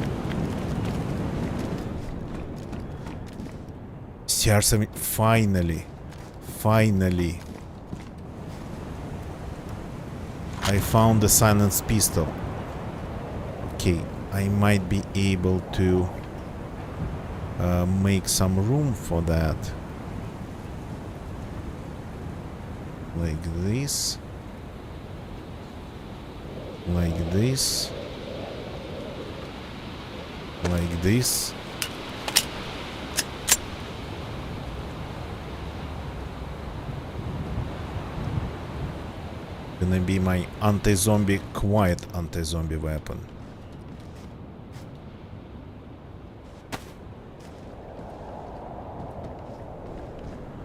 CR7, finally, I found the silenced pistol. Okay, I might be able to make some room for that. Like this. Like this. Like this. Gonna be my anti-zombie, quiet anti-zombie weapon.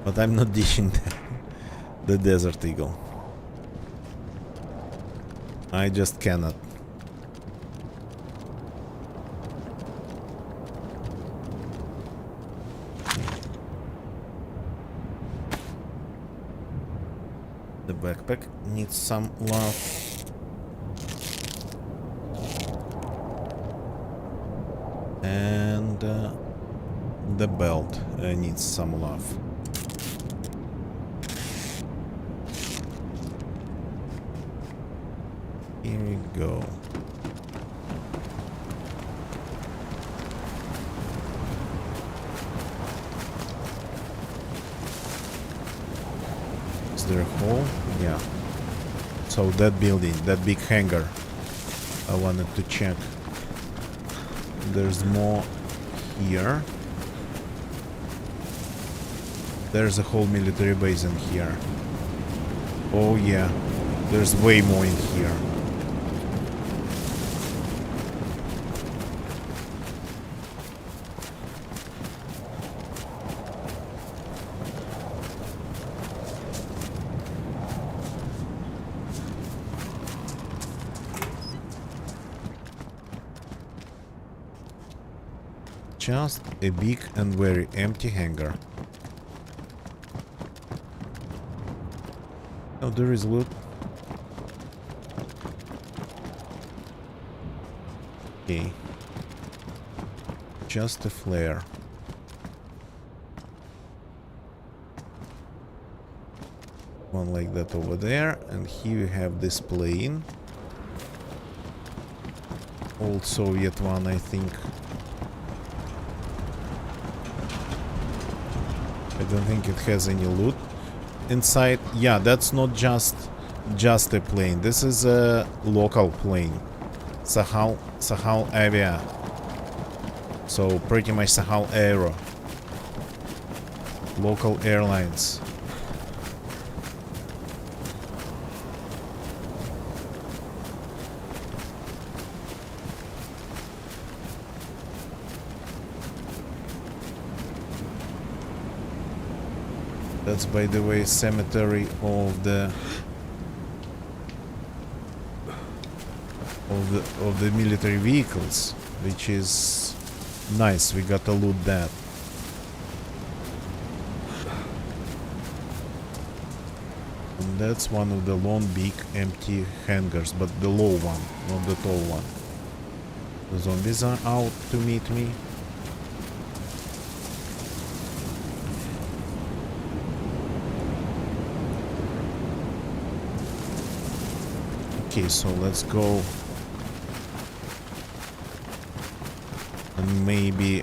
But I'm not dishing the Desert Eagle. I just cannot. The backpack needs some love. And the belt needs some love. Here we go. Is there a hole? Yeah. So that building, that big hangar, I wanted to check. There's more here. There's a whole military base in here. Oh yeah, there's way more in here. Just a big and very empty hangar. Oh, there is loot. Okay. Just a flare. One like that over there, and here we have this plane. Old Soviet one, I think. I don't think it has any loot inside. Yeah, that's not just a plane. This is a local plane. Sakhal Avia. So pretty much Sakhal Aero. Local airlines. That's, by the way, cemetery of the military vehicles, which is nice. We got to loot that. And that's one of the long, big, empty hangars, but the low one, not the tall one. The zombies are out to meet me. Okay, so let's go and maybe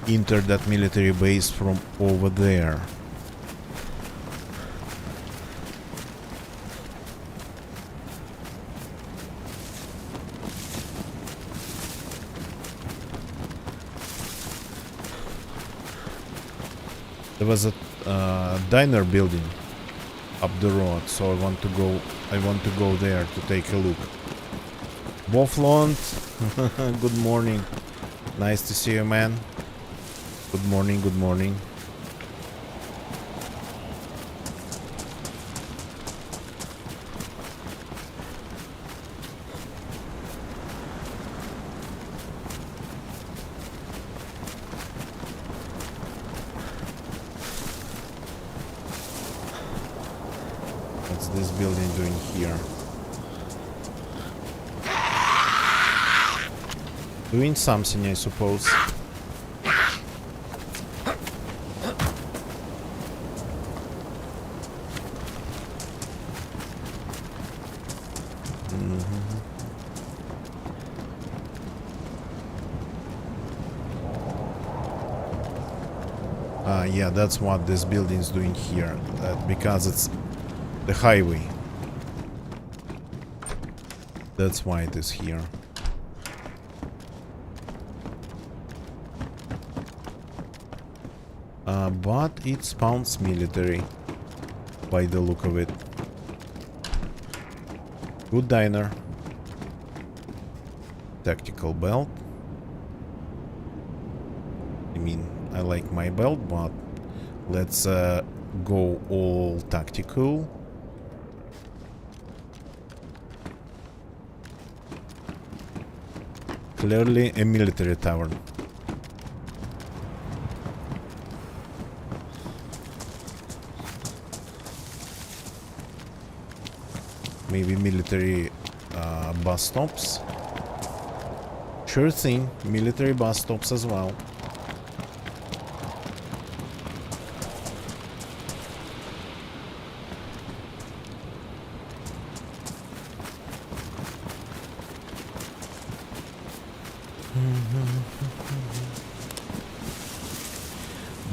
enter that military base from over there. There was a diner building up the road, so I want to go there to take a look. Boflont, good morning. Nice to see you, man. Good morning, good morning. What's this building doing here? Doing something, I suppose. Yeah, that's what this building is doing here, because it's the highway. That's why it is here. But it spawns military, by the look of it. Good diner. Tactical belt. I mean, I like my belt, but let's go all tactical. Clearly a military tavern. Maybe military bus stops. Sure thing, military bus stops as well.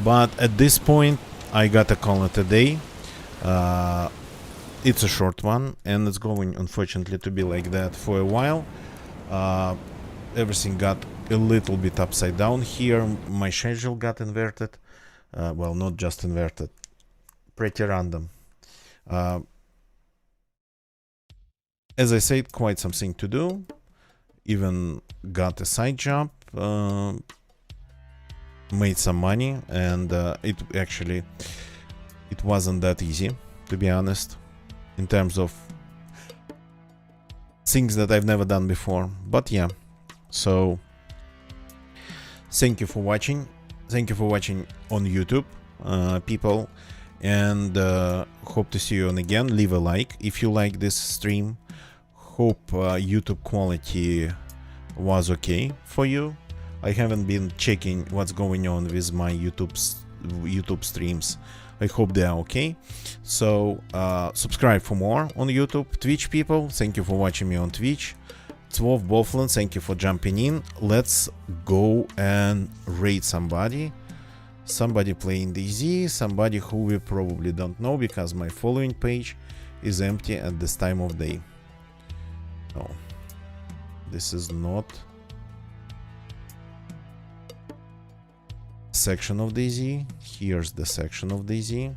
But at this point, I gotta call it a day. It's a short one, and it's going, unfortunately, to be like that for a while. Everything got a little bit upside down here. My schedule got inverted. Well, not just inverted. Pretty random. As I said, quite something to do. Even got a side job. Made some money, and it wasn't that easy, to be honest, in terms of things that I've never done before. But yeah, so thank you for watching. Thank you for watching on YouTube, people, and hope to see you on again. Leave a like if you like this stream. Hope YouTube quality was okay for you. I haven't been checking what's going on with my YouTube streams. I hope they are okay. So subscribe for more on YouTube. Twitch people, thank you for watching me on Twitch. Twelve Boflin, thank you for jumping in. Let's go and raid somebody. Somebody playing DZ, somebody who we probably don't know because my following page is empty at this time of day. No, this is not section of DZ. Here's the section of DZ.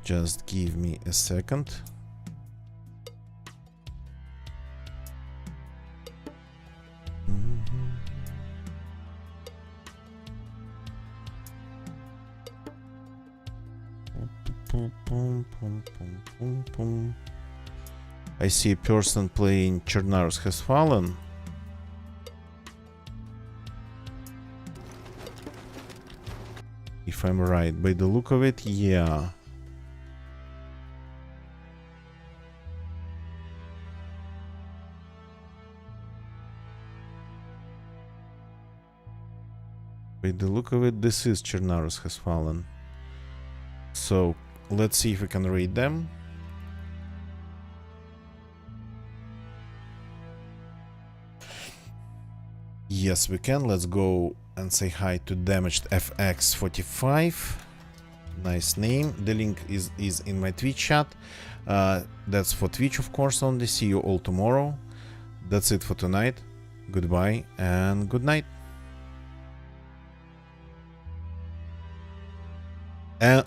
Just give me a second. I see a person playing Chernarus Has Fallen. if I'm right. By the look of it, yeah. By the look of it, this is Chernarus has fallen. So, let's see if we can read them. Yes, we can. Let's go and say hi to Damaged FX45. Nice name. The link is in my Twitch chat. That's for Twitch, of course, only. See you all tomorrow. That's it for tonight. Goodbye and good night. And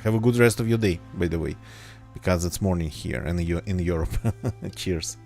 have a good rest of your day, by the way, because it's morning here in Europe. Cheers.